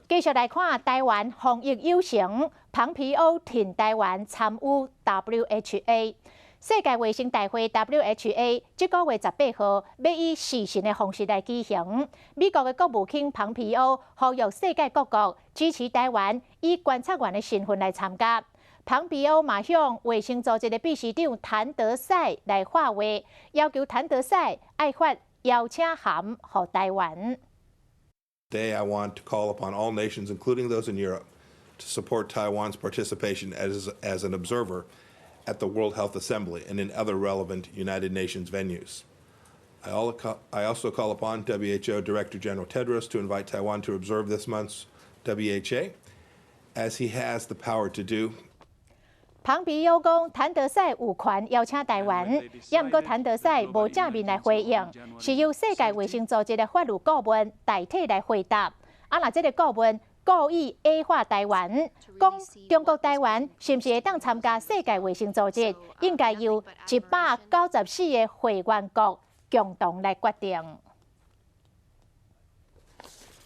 继续来看台湾防疫有成，蓬皮欧挺台湾参与 WHA。世界卫生大会 WHA 这个月18号要以视讯的方式来举行。美国的国务卿蓬皮欧呼吁世界各国支持台湾以观察员的身份来参加。蓬皮欧嘛向卫生组织的秘书长谭德赛来发话，要求谭德赛爱发邀请函予台湾。 Today, I want to call upon all nations, including those in Europe, to support Taiwan's participation as an observer at the World Health Assembly and in other relevant United Nations venues. I also call upon WHO Director General Tedros to invite Taiwan to observe this month's WHA, as he has the power to do. 蓬皮欧讲，谭德赛有权邀请台湾，也毋过谭德赛无正面来回应，是由世界卫生组织的法律顾问代替来回答。若这个顾问故意矮化台湾，讲中国台湾是毋是会当参加世界卫生组织，应该由194个会员国共同来决定。